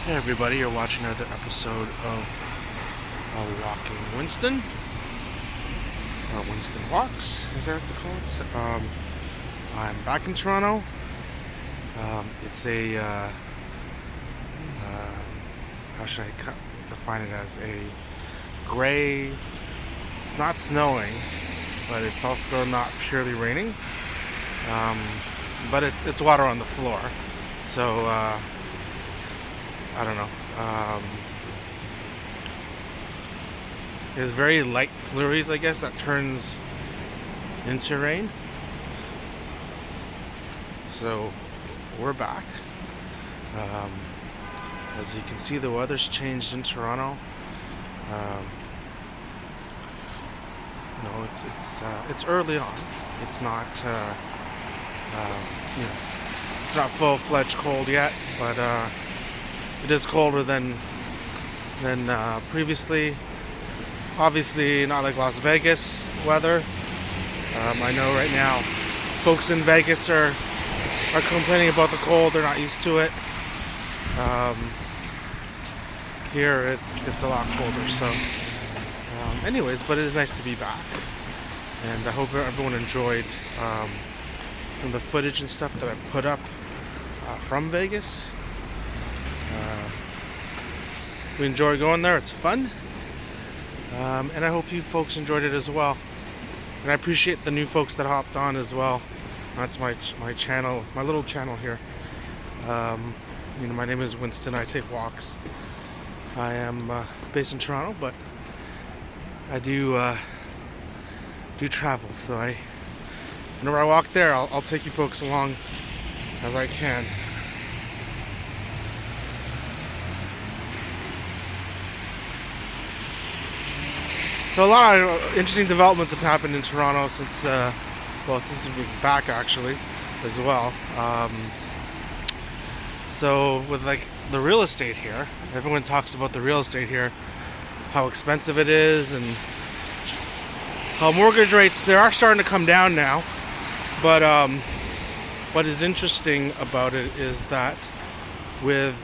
Hey everybody, you're watching another episode of Walking Winston. Winston Walks, is that what they call it? I'm back in Toronto. It's a, how should I define it as? A gray, it's not snowing, but it's also not purely raining. But it's water on the floor. So, I don't know. There's very light flurries, I guess, that turns into rain. So we're back. As you can see, the weather's changed in Toronto. It's early on. It's not it's not full-fledged cold yet, but it is colder than previously. Obviously not like Las Vegas weather. I know right now folks in Vegas are complaining about the cold. They're not used to it. Here it's a lot colder. So anyways, but it is nice to be back. And I hope everyone enjoyed some of the footage and stuff that I put up from Vegas. We enjoy going there. It's fun. And I hope you folks enjoyed it as well. And I appreciate the new folks that hopped on as well. That's my channel, my little channel here. My name is Winston. I take walks. I am based in Toronto, but I do travel. So whenever I walk there, I'll take you folks along as I can. So a lot of interesting developments have happened in Toronto since we've been back actually, as well. So with like the real estate here, everyone talks about the real estate here, how expensive it is, and how mortgage rates, they are starting to come down now. But what is interesting about it is that with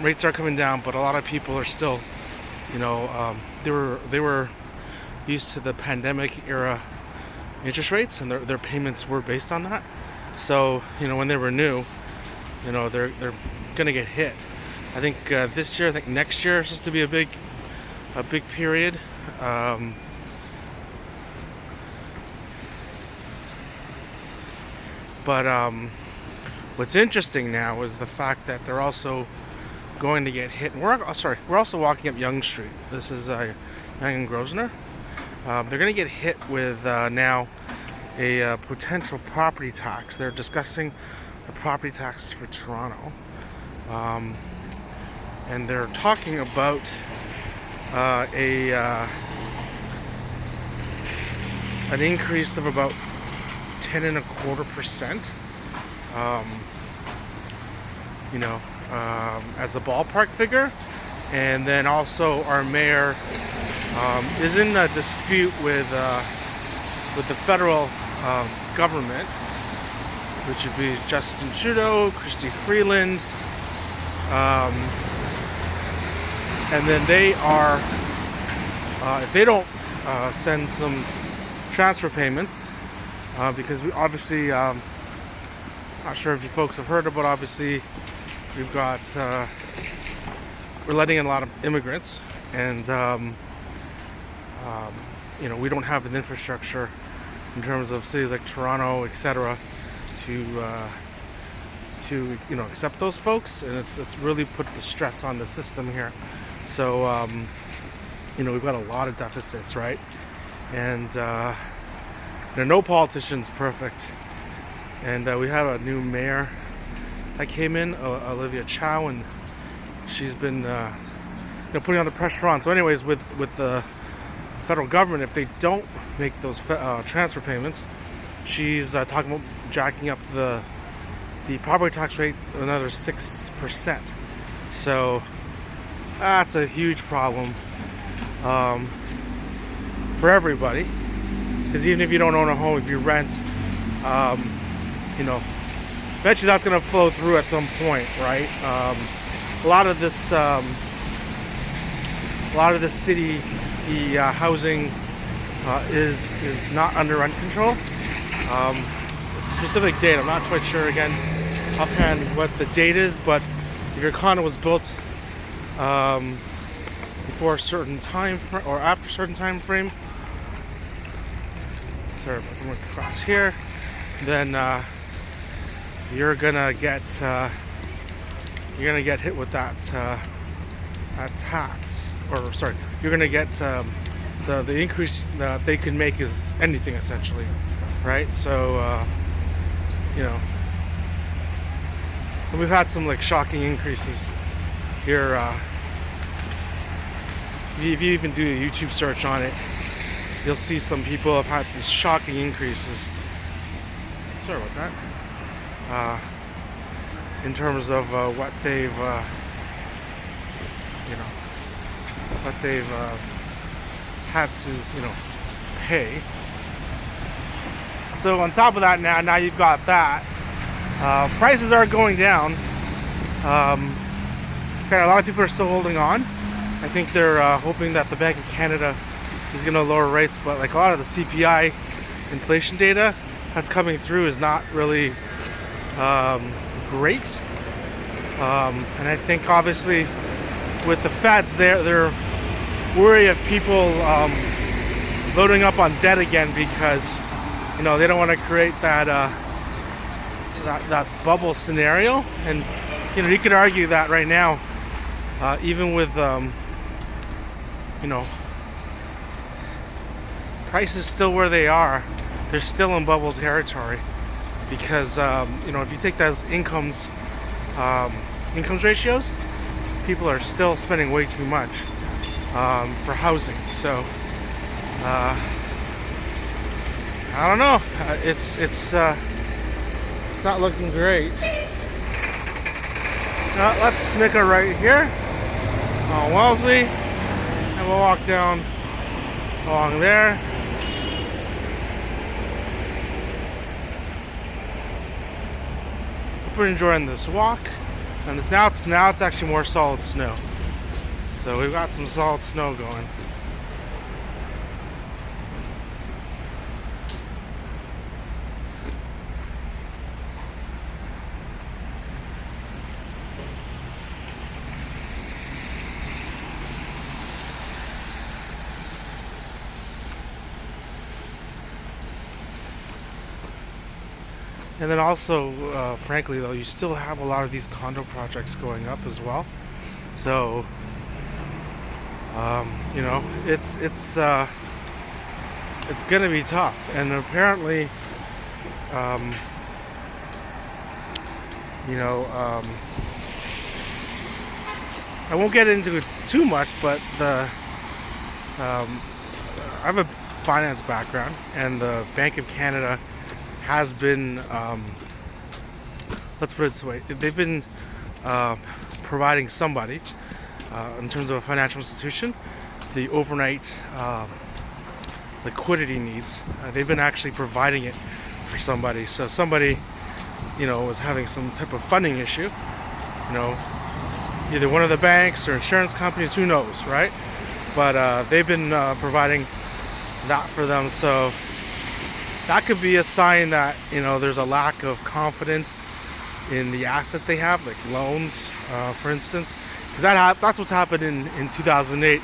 rates are coming down, but a lot of people are still, they were used to the pandemic era interest rates, and their payments were based on that. So when they renew, they're gonna get hit. I think this year, I think next year is supposed to be a big period. What's interesting now is the fact that they're also going to get hit. And we're also walking up Yonge Street. This is Yonge and Grosvenor. They're going to get hit with now a potential property tax. They're discussing the property taxes for Toronto, and they're talking about an increase of about 10.25%. As a ballpark figure. And then also our mayor is in a dispute with the federal government, which would be Justin Trudeau, Christy Freeland, and then they are, if they don't send some transfer payments, because we obviously, not sure if you folks have heard about, obviously we've got we're letting in a lot of immigrants, and we don't have an infrastructure in terms of cities like Toronto, etc., to accept those folks, and it's really put the stress on the system here. So we've got a lot of deficits, right? And no politician's perfect. And we have a new mayor that came in, Olivia Chow, and she's been putting on the pressure on. So anyways, with the federal government, if they don't make those transfer payments, she's talking about jacking up the property tax rate another 6%. So that's a huge problem for everybody, because even if you don't own a home, if you rent, eventually that's going to flow through at some point, right? A lot of this city, the housing is not under rent control. Specific date, I'm not quite sure again offhand what the date is, but if your condo was built before a certain time frame or after a certain time frame, sorry, I'm going across here, then you're gonna get hit with that tax, or sorry, you're gonna get the increase that they can make is anything essentially, right? So we've had some like shocking increases here. If you even do a YouTube search on it, you'll see some people have had some shocking increases. Sorry about that. In terms of what they've, had to, pay. So on top of that, now you've got that. Prices are going down. A lot of people are still holding on. I think they're hoping that the Bank of Canada is going to lower rates, but like a lot of the CPI inflation data that's coming through is not really great. And I think obviously with the feds, they're worried of people loading up on debt again because they don't want to create that bubble scenario. And you could argue that right now, even with prices still where they are, they're still in bubble territory because if you take those incomes ratios, people are still spending way too much for housing. So I don't know. It's not looking great. Let's make a right here on Wellsley, and we'll walk down along there. We're enjoying this walk, and now it's actually more solid snow. So we've got some solid snow going. And then also, frankly though, you still have a lot of these condo projects going up as well. So, it's gonna be tough. And apparently, I won't get into it too much, but I have a finance background, and the Bank of Canada has been, let's put it this way, they've been providing somebody, in terms of a financial institution, the overnight liquidity needs. They've been actually providing it for somebody. So somebody, was having some type of funding issue, either one of the banks or insurance companies, who knows, right? But they've been providing that for them. So that could be a sign that there's a lack of confidence in the asset they have, like loans, for instance, because that's what's happened in 2008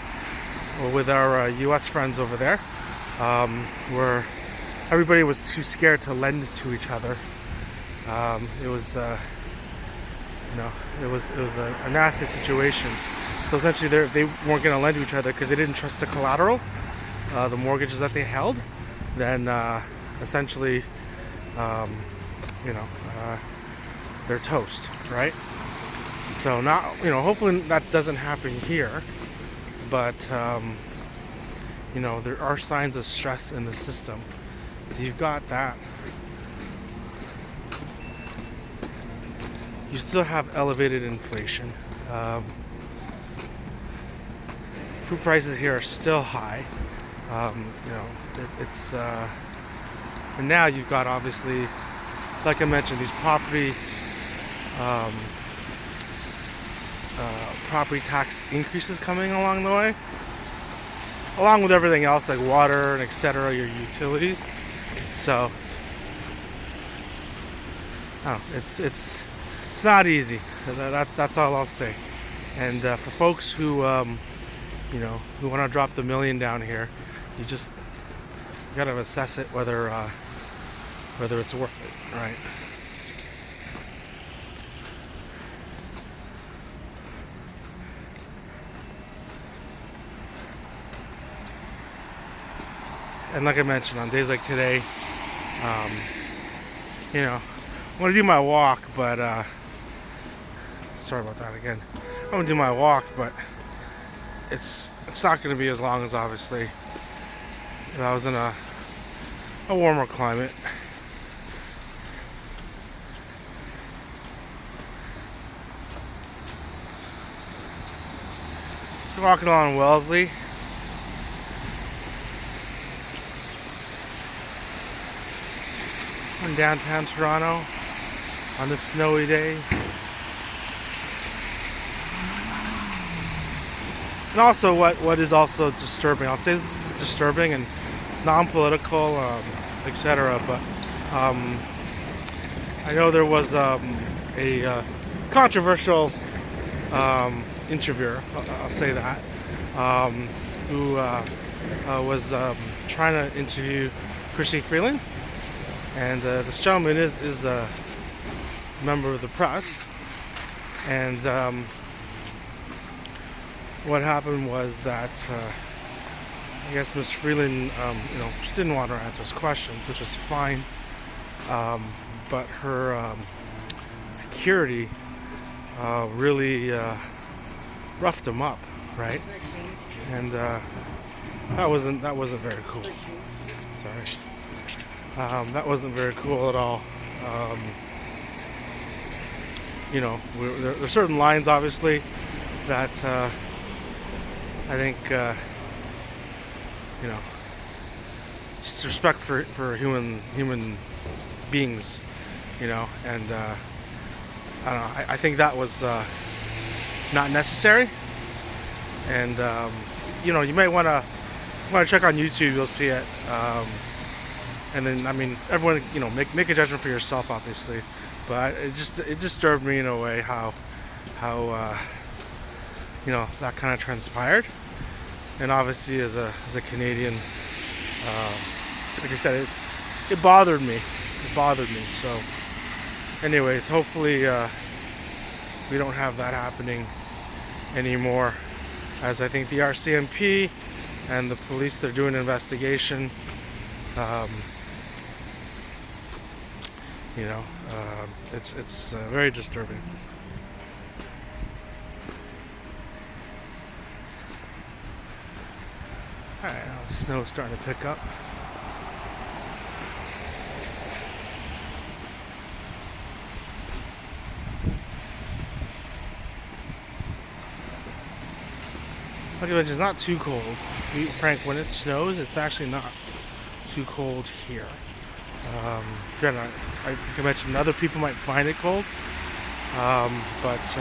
with our U.S. friends over there, where everybody was too scared to lend to each other. It was a nasty situation. So essentially, they weren't going to lend to each other because they didn't trust the collateral, the mortgages that they held. Then essentially, they're toast, right? So not, hopefully that doesn't happen here, but there are signs of stress in the system. So you've got that. You still have elevated inflation. Food prices here are still high. And now you've got, obviously, like I mentioned, these property property tax increases coming along the way, along with everything else like water and etc. Your utilities. So, oh, it's not easy. That's all I'll say. And for folks who who want to drop the million down here, you gotta assess it whether it's worth it, right? And like I mentioned, on days like today, I want to do my walk, but sorry about that again. I want to do my walk, but it's not going to be as long as obviously if I was in a warmer climate. Walking along Wellsley. In downtown Toronto on this snowy day. And also what is also disturbing, I'll say this is disturbing and non-political, etc. But I know there was a controversial interviewer, I'll say that, who was trying to interview Chrissy Freeland. And this gentleman is a member of the press. And what happened was that I guess Ms. Freeland, just didn't want her to answer his questions, which is fine. But her security really roughed him up, right? And that wasn't very cool. Sorry. That wasn't very cool at all. There's certain lines, obviously, that I think, just respect for human beings, and I don't know. I think that was not necessary, and you might want to check on YouTube. You'll see it. And then, everyone, make a judgment for yourself, obviously. But it disturbed me in a way how that kind of transpired. And obviously, as a Canadian, like I said, it bothered me. It bothered me. So, anyways, hopefully we don't have that happening anymore. As I think the RCMP and the police, they're doing an investigation. It's very disturbing. Alright, the snow's starting to pick up. Like I mentioned, it's not too cold. To be frank, when it snows, it's actually not too cold here. Again, I think I mentioned other people might find it cold, but it's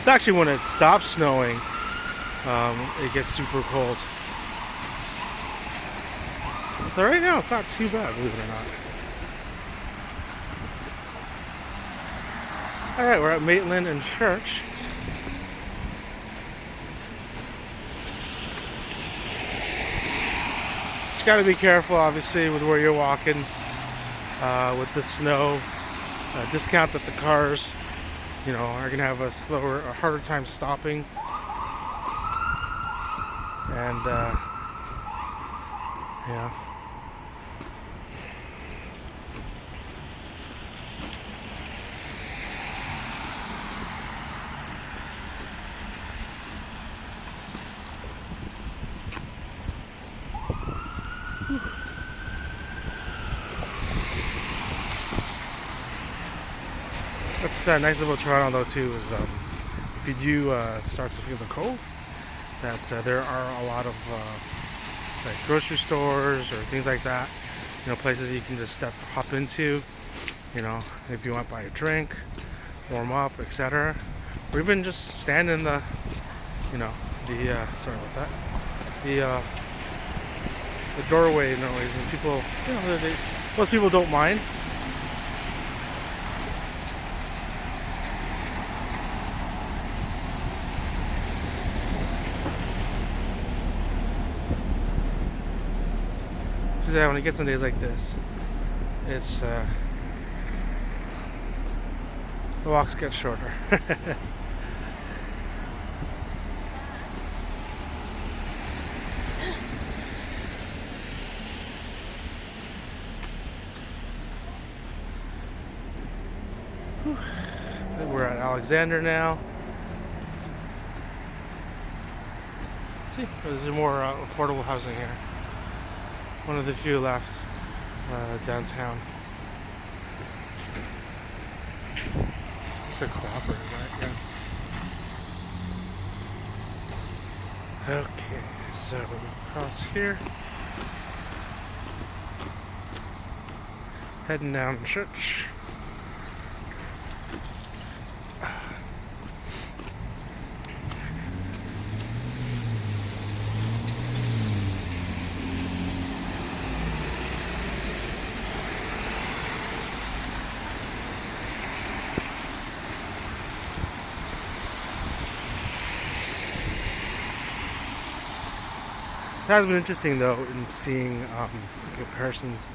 actually when it stops snowing, it gets super cold. So right now it's not too bad, believe it or not. Alright, we're at Maitland and Church. Just gotta be careful, obviously, with where you're walking with the snow. Discount that the cars, are gonna have a harder time stopping. And yeah. What's nice about Toronto, though, too, is if you do start to feel the cold, that there are a lot of like grocery stores or things like that, places you can just hop into, if you want to buy a drink warm up, etc. Or even just stand in the, you know, sorry about that, the doorway noise, and people, you know, most people don't mind. Because when it gets on days like this, it's the walks get shorter. We're at Alexander now. See, there's more affordable housing here. One of the few left downtown. It's a cooperative, right? Yeah. Okay, so across here. Heading down to church. It has been interesting though in seeing comparisons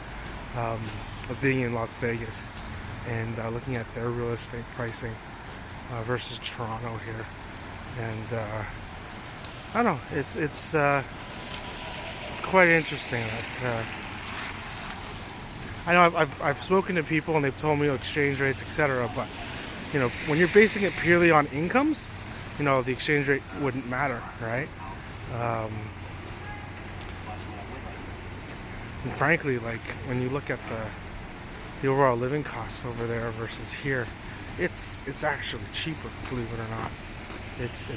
of being in Las Vegas and looking at their real estate pricing versus Toronto here, and I don't know, it's quite interesting. That I know I've spoken to people and they've told me exchange rates, etc. But you know, when you're basing it purely on incomes, you know, the exchange rate wouldn't matter, right? And frankly, like when you look at the overall living costs over there versus here, it's actually cheaper, believe it or not. It's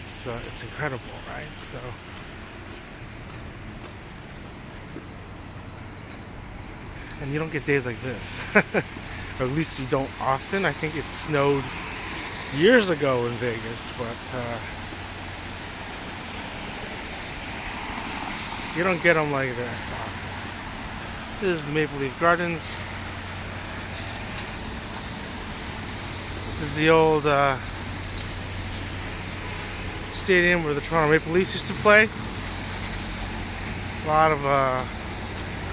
incredible, right? So and you don't get days like this. Or at least you don't often. I think it snowed years ago in Vegas, but you don't get them like this often. This is the Maple Leaf Gardens. This is the old stadium where the Toronto Maple Leafs used to play. A lot of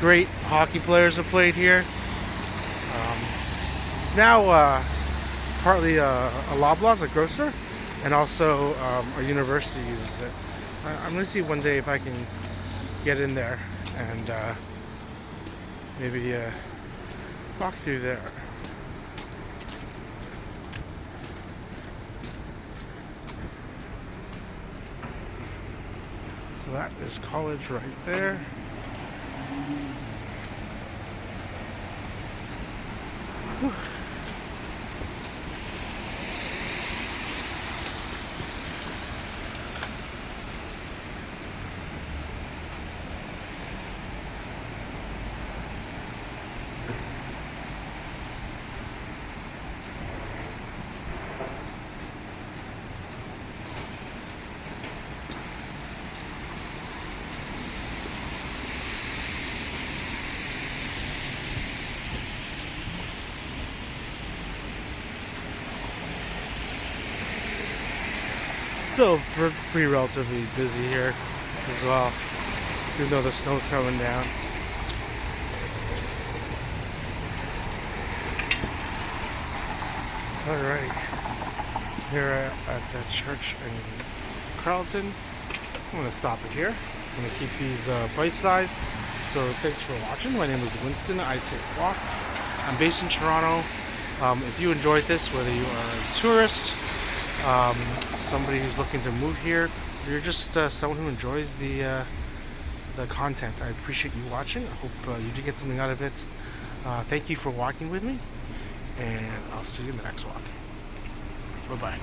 great hockey players have played here. It's now partly a Loblaws, a grocer, and also a university uses it. I'm going to see one day if I can get in there and maybe walk through there. So that is college right there. Whew. Still pretty relatively busy here as well, even though the snow's coming down. Alright, here at the church in Carlton. I'm going to stop it here. I'm going to keep these bite-sized. So thanks for watching. My name is Winston. I take walks. I'm based in Toronto. If you enjoyed this, whether you are a tourist, somebody who's looking to move here, or you're just someone who enjoys the content, I appreciate you watching. I hope you did get something out of it. Thank you for walking with me, and I'll see you in the next walk. Bye-bye.